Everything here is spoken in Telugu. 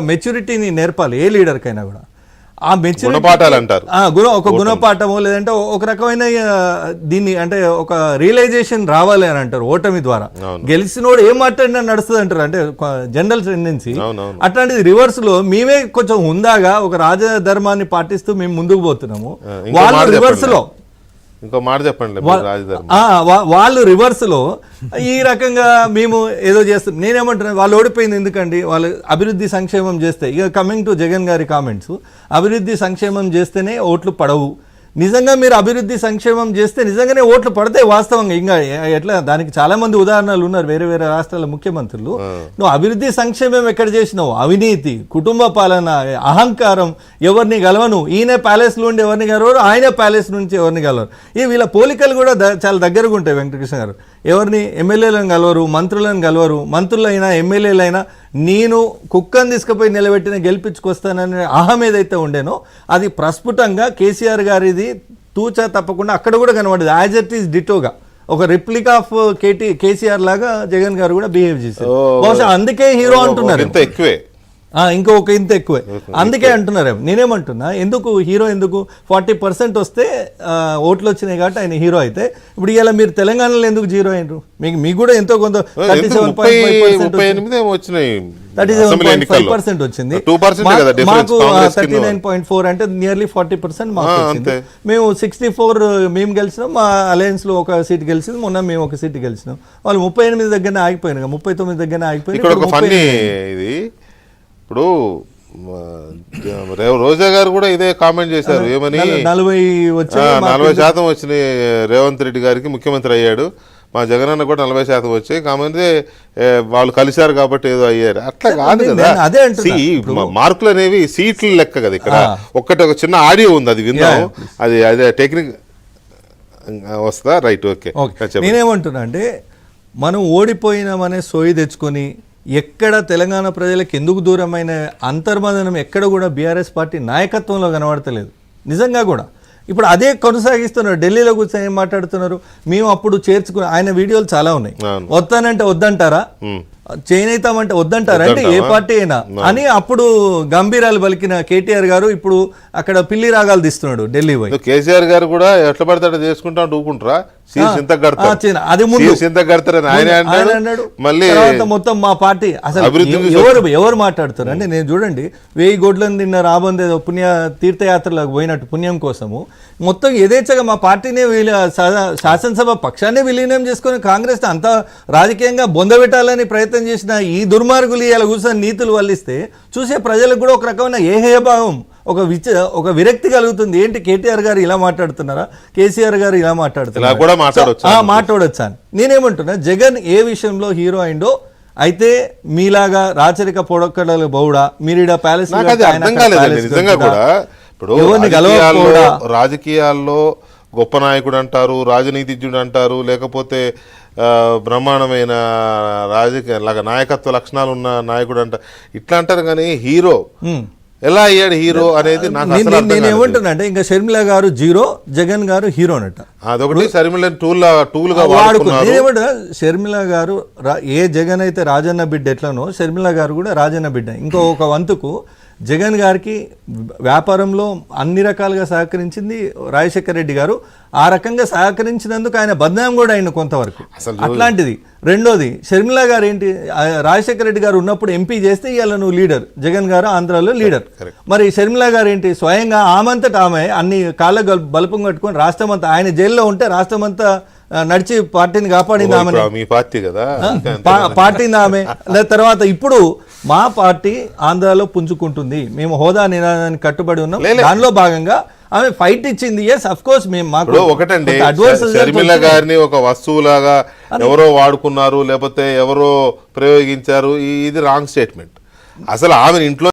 మెచ్యూరిటీని నేర్పాలి ఏ లీడర్కైనా కూడా. ఆ మెచ్యూరిటీ అంటారు ఒక గుణపాఠమో లేదంటే ఒక రకమైన దీన్ని అంటే ఒక రియలైజేషన్ రావాలి అని అంటారు ఓటమి ద్వారా. గెలిచినోడు ఏం మాట్లాడినా నడుస్తుంది అంటారు, అంటే జనరల్ టెండెన్సీ. అట్లాంటిది రివర్స్ లో మేమే కొంచెం హుందాగా ఒక రాజధర్మాన్ని పాటిస్తూ మేము ముందుకు పోతున్నాము, వాళ్ళు రివర్స్ లో ఇంకో మాట చెప్పండి. వాళ్ళు రివర్స్ లో ఈ రకంగా మేము ఏదో చేస్తాం. నేనేమంటున్నా, వాళ్ళు ఓడిపోయింది ఎందుకండి, వాళ్ళు అభివృద్ధి సంక్షేమం చేస్తే. ఇక కమింగ్ టు జగన్ గారి కామెంట్స్, అభివృద్ధి సంక్షేమం చేస్తేనే ఓట్లు పడవు. నిజంగా మీరు అభివృద్ధి సంక్షేమం చేస్తే నిజంగానే ఓట్లు పడతాయి వాస్తవంగా. ఇంకా ఎట్లా, దానికి చాలా మంది ఉదాహరణలు ఉన్నారు వేరే వేరే రాష్ట్రాల ముఖ్యమంత్రులు. నువ్వు అభివృద్ధి సంక్షేమం ఎక్కడ చేసినావు? అవినీతి, కుటుంబ పాలన, అహంకారం, ఎవరిని గెలవను. ఈయన ప్యాలెస్ నుండి ఎవరిని గెలవరు, ఆయన ప్యాలెస్ నుంచి ఎవరిని గెలవరు. ఈ వీళ్ళ పోలికలు కూడా చాలా దగ్గరగా ఉంటాయి. వెంకటకృష్ణ గారు ఎవరిని ఎమ్మెల్యేలను గెలవరు, మంత్రులను గెలవరు. మంత్రులైనా ఎమ్మెల్యేలైనా నేను కుక్కను తీసుకుపోయి నిలబెట్టిన గెలిపించుకొస్తాననే అహం ఏదైతే ఉండేనో అది ప్రస్ఫుటంగా కేసీఆర్ గారిది తూచా తప్పకుండా అక్కడ కూడా కనబడదు. యాజ్ ఇట్ ఈస్ డిటోగా ఒక రిప్లిక్ ఆఫ్ కేసీఆర్ లాగా జగన్ గారు కూడా బిహేవ్ చేశారు. బహుశా అందుకే హీరో అంటున్నారు, ఇంకో ఒక ఇంత ఎక్కువే అందుకే అంటున్నారు. నేనేమంటున్నా, ఎందుకు హీరో, ఎందుకు 40% వస్తే ఓట్లు వచ్చినాయి కాబట్టి ఆయన హీరో అయితే, ఇప్పుడు ఇలా మీరు తెలంగాణలో ఎందుకు జీరో అయినరు? మీకు కూడా ఎంతో కొంత 37.5% వచ్చింది, మాకు 39.4 అంటే నియర్లీ 40% మాకు వచ్చింది. మేము 64 మేము గెలిచినాం, మా అలయన్స్ లో ఒక సీట్ గెలిచింది, మొన్న మేము ఒక సీట్ గెలిచినాం. వాళ్ళు 38 దగ్గరనే ఆగిపోయినారు, 39 దగ్గరనే ఆగిపోయినారు. ఇప్పుడు రోజా గారు కూడా ఇదే కామెంట్ చేశారు, ఏమని 40% వచ్చినాయి రేవంత్ రెడ్డి గారికి, ముఖ్యమంత్రి అయ్యాడు. మా జగనన్న కూడా 40% వచ్చాయి, కాకపోతే వాళ్ళు కలిశారు కాబట్టి ఏదో అయ్యారు. అట్లా కాదు కదా, మార్కులు అనేవి సీట్లు లెక్క కదా. ఇక్కడ ఒక చిన్న ఆడియో ఉంది, అది విందాం. అది అదే టెక్నిక్ వస్తుందా? Right, okay. నేనేమంటున్నా అంటే, మనం ఓడిపోయినామనే సోయి తెచ్చుకొని ఎక్కడ తెలంగాణ ప్రజలకు ఎందుకు దూరమైన అంతర్మదనం ఎక్కడ కూడా బీఆర్ఎస్ పార్టీ నాయకత్వంలో కనబడతలేదు నిజంగా కూడా. ఇప్పుడు అదే కొనసాగిస్తున్నారు. ఢిల్లీలో కూర్చొని ఏం మాట్లాడుతున్నారు, మేము అప్పుడు చేర్చుకుని, ఆయన వీడియోలు చాలా ఉన్నాయి. వస్తానంటే వద్దంటారా, చేయనైతామంటే వద్దంటారా, అంటే ఏ పార్టీ అయినా అని అప్పుడు గంభీరాలు పలికిన కేటీఆర్ గారు ఇప్పుడు అక్కడ పిల్లి రాగాలు తీస్తున్నాడు ఢిల్లీ పోయి. కేసీఆర్ గారు కూడా ఎట్లా పడతాడో చేసుకుంటా ఊకుంటారా, అది ముందు మొత్తం మా పార్టీ అసలు ఎవరు మాట్లాడుతారు అంటే, నేను చూడండి 1000 గొడ్లను తిన్న రాబందే పుణ్య తీర్థయాత్రలకు పోయినట్టు పుణ్యం కోసము మొత్తం యథేచ్ఛగా మా పార్టీనే శాసనసభ పక్షాన్ని విలీనం చేసుకుని కాంగ్రెస్ అంత రాజకీయంగా బొందబెట్టాలని ప్రయత్నం చేసిన ఈ దుర్మార్గులు ఇలా కూర్చొని నీతులు వల్లిస్తే చూసే ప్రజలకు కూడా ఒక రకమైన ఏహేయభావం, ఒక విరక్తి కలుగుతుంది. ఏంటి కేటీఆర్ గారు ఇలా మాట్లాడుతున్నారా, కేసీఆర్ గారు ఇలా మాట్లాడొచ్చా? నేనేమంటున్నా, జగన్ ఏ విషయంలో హీరో అయిందో అయితే మీలాగా రాచరిక పొడక్కడలు బౌడా మీరిడ ప్యాలెస్ రాజకీయాల్లో గొప్ప నాయకుడు అంటారు, రాజనీతిజ్ఞుడు అంటారు, లేకపోతే బ్రహ్మాండమైన రాజకీయ నాయకత్వ లక్షణాలు ఉన్న నాయకుడు అంటారు, ఇట్లా అంటారు. కానీ హీరో ఎలా అయ్యాడు హీరో అనేది నేను ఏమంటున్నా అంటే, ఇంకా షర్మిల గారు జీరో, జగన్ గారు హీరో అన్నట్ట. అదొకటి షర్మిల టూల్ గా వాడుకున్నా. షర్మిల గారు ఏ జగన్ అయితే రాజన్న బిడ్డ ఎట్లనో షర్మిల గారు కూడా రాజన్న బిడ్డ. ఇంకో ఒక వంతుకు జగన్ గారికి వ్యాపారంలో అన్ని రకాలుగా సహకరించింది రాజశేఖర రెడ్డి గారు. ఆ రకంగా సహకరించినందుకు ఆయన బద్నాం కూడా అయిన కొంతవరకు. అట్లాంటిది రెండోది, షర్మిల గారు ఏంటి, రాజశేఖర రెడ్డి గారు ఉన్నప్పుడు ఎంపీ చేస్తే ఇవాళ నువ్వు లీడర్, జగన్ గారు ఆంధ్రాలో లీడర్. మరి షర్మిల గారు ఏంటి, స్వయంగా ఆమంతటా ఆమె అన్ని కాళ్ళ బలుపం కట్టుకొని రాష్ట్రం అంతా, ఆయన జైల్లో ఉంటే రాష్ట్రం అంతా నడిచి పార్టీని కాపాడింది ఆమె, పార్టీని ఆమె. తర్వాత ఇప్పుడు మా పార్టీ ఆంధ్రాలో పుంజుకుంటుంది, మేము హోదా నినాదానికి కట్టుబడి ఉన్నాం, దానిలో భాగంగా ఆమె ఫైట్ ఇచ్చింది. ఎస్ అఫ్ కోర్స్ మేము మాకు ఒకటండి, షర్మిల గారిని ఒక వస్తువులాగా ఎవరో వాడుకున్నారు, లేకపోతే ఎవరో ప్రయోగించారు, ఇది రాంగ్ స్టేట్మెంట్. అసలు ఆమె ఇంట్లో